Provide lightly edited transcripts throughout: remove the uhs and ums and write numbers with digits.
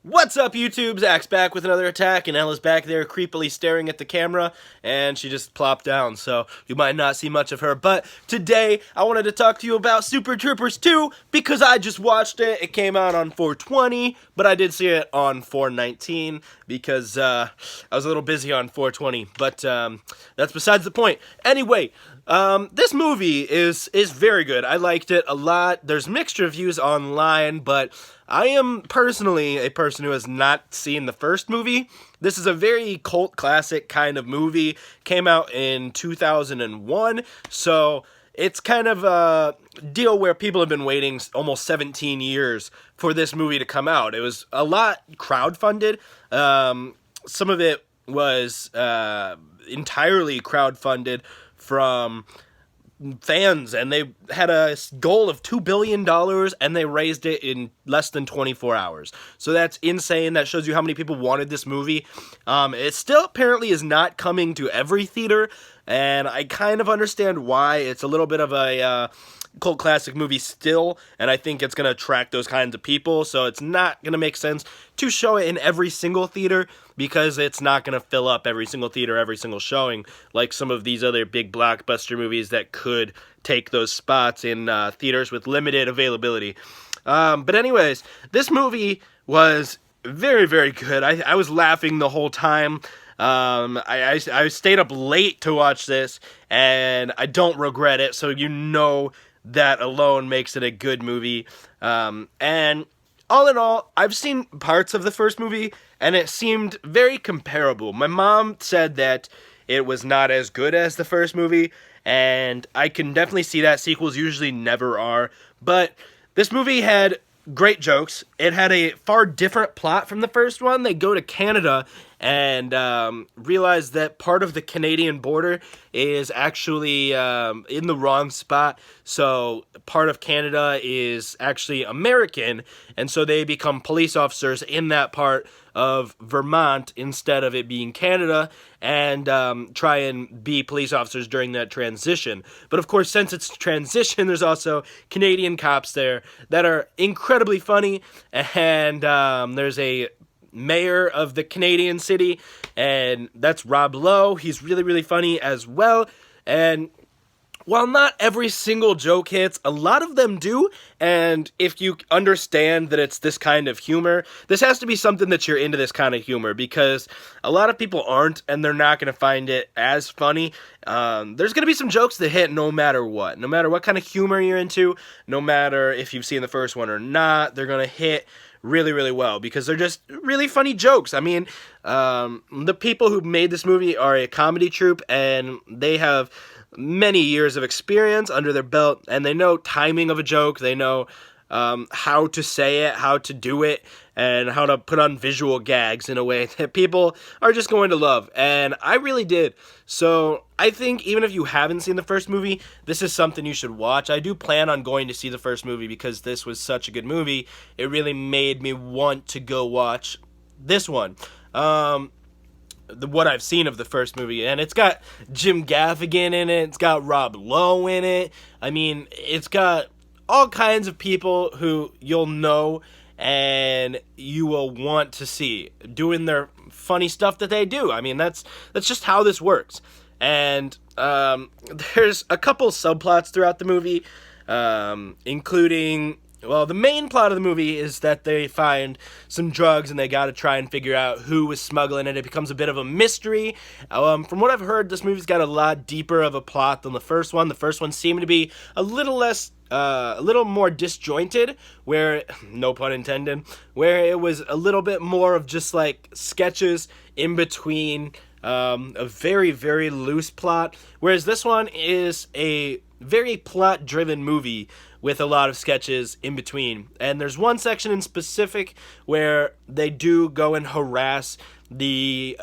What's up, YouTube? Zach's back with another attack, and Ella's back there creepily staring at the camera, and she just plopped down, so you might not see much of her. But today, I wanted to talk to you about Super Troopers 2, because I just watched it. It came out on 4/20, but I did see it on 4/19, because I was a little busy on 4/20, but that's besides the point. Anyway, this movie is very good. I liked it a lot. There's mixed reviews online, but I am personally a person who has not seen the first movie. This is a very cult classic kind of movie. Came out in 2001, so it's kind of a deal where people have been waiting almost 17 years for this movie to come out. It was a lot crowdfunded. Some of it was entirely crowdfunded from fans, and they had a goal of $2 billion, and they raised it in less than 24 hours. So that's insane. That shows you how many people wanted this movie. It still apparently is not coming to every theater, and I kind of understand why. It's a little bit of a cult classic movie still, and I think it's going to attract those kinds of people, so it's not going to make sense to show it in every single theater, because it's not going to fill up every single theater, every single showing, like some of these other big blockbuster movies that could take those spots in theaters with limited availability. But anyways, this movie was very, very good. I was laughing the whole time. I stayed up late to watch this, and I don't regret it, so you know that alone makes it a good movie. And all in all, I've seen parts of the first movie, and it seemed very comparable. My mom said that it was not as good as the first movie, and I can definitely see that. Sequels usually never are, but this movie had great jokes. It had a far different plot from the first one. They go to Canada and realize that part of the Canadian border is actually in the wrong spot. So part of Canada is actually American, and so they become police officers in that part of Vermont instead of it being Canada, and try and be police officers during that transition. But of course, since it's transition, there's also Canadian cops there that are incredibly funny, and there's a mayor of the Canadian city, and that's Rob Lowe. He's really, really funny as well, and while not every single joke hits, a lot of them do, and if you understand that it's this kind of humor, this has to be something that you're into this kind of humor, because a lot of people aren't, and they're not going to find it as funny. There's going to be some jokes that hit no matter what kind of humor you're into, no matter if you've seen the first one or not, they're going to hit really, really well, because they're just really funny jokes. I mean, the people who made this movie are a comedy troupe, and they have many years of experience under their belt, and they know timing of a joke, they know how to say it, how to do it, and how to put on visual gags in a way that people are just going to love, and I really did. So I think even if you haven't seen the first movie, this is something you should watch. I do plan on going to see the first movie because this was such a good movie. It really made me want to go watch this one. What I've seen of the first movie, and it's got Jim Gaffigan in it, it's got Rob Lowe in it. I mean, it's got all kinds of people who you'll know and you will want to see doing their funny stuff that they do. I mean, that's just how this works. And there's a couple subplots throughout the movie, including, well, the main plot of the movie is that they find some drugs and they gotta try and figure out who was smuggling it. It becomes a bit of a mystery. From what I've heard, this movie's got a lot deeper of a plot than the first one. The first one seemed to be a little more disjointed, where, no pun intended, where it was a little bit more of just like sketches in between a very, very loose plot, whereas this one is a very plot-driven movie with a lot of sketches in between. And there's one section in specific where they do go and harass the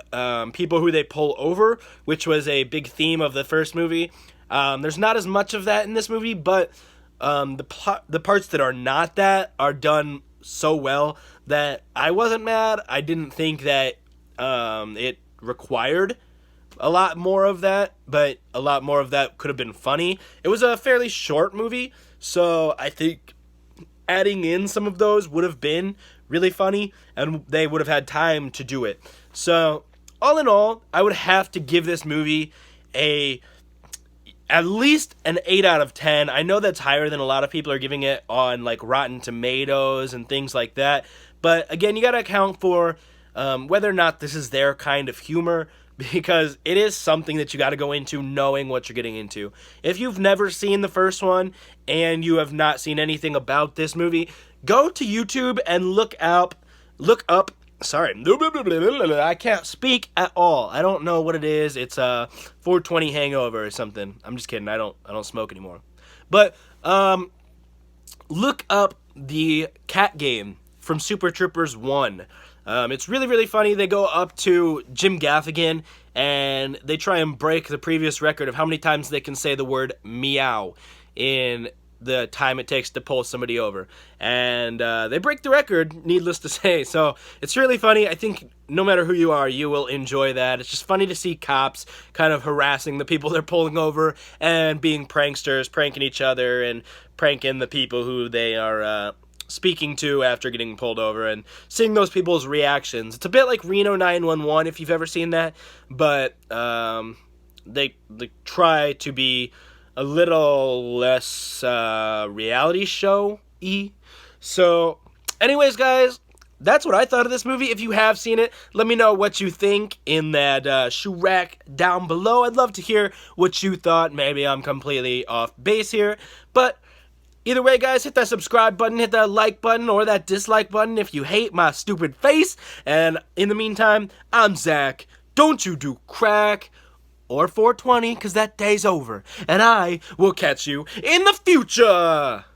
people who they pull over, which was a big theme of the first movie. There's not as much of that in this movie, but the parts that are not that are done so well that I wasn't mad. I didn't think that it required a lot more of that, but a lot more of that could have been funny. It was a fairly short movie, so I think adding in some of those would have been really funny, and they would have had time to do it. So, all in all, I would have to give this movie at least an 8 out of 10. I know that's higher than a lot of people are giving it on like Rotten Tomatoes and things like that. But again, you got to account for whether or not this is their kind of humor, because it is something that you got to go into knowing what you're getting into. If you've never seen the first one and you have not seen anything about this movie, go to YouTube and look up, sorry, I can't speak at all. I don't know what it is. It's a 420 hangover or something. I'm just kidding. I don't smoke anymore. But look up the cat game from Super Troopers 1. It's really, really funny. They go up to Jim Gaffigan, and they try and break the previous record of how many times they can say the word meow in the time it takes to pull somebody over. And they break the record, needless to say. So it's really funny. I think no matter who you are, you will enjoy that. It's just funny to see cops kind of harassing the people they're pulling over and being pranksters, pranking each other and pranking the people who they are speaking to after getting pulled over, and seeing those people's reactions. It's a bit like Reno 911 if you've ever seen that, but they try to be a little less reality show-y. So anyways, guys, that's what I thought of this movie. If you have seen it, let me know what you think in that shoe rack down below. I'd love to hear what you thought. Maybe I'm completely off base here, but either way, guys, hit that subscribe button, hit that like button, or that dislike button if you hate my stupid face. And in the meantime, I'm Zach. Don't you do crack or 420, because that day's over. And I will catch you in the future.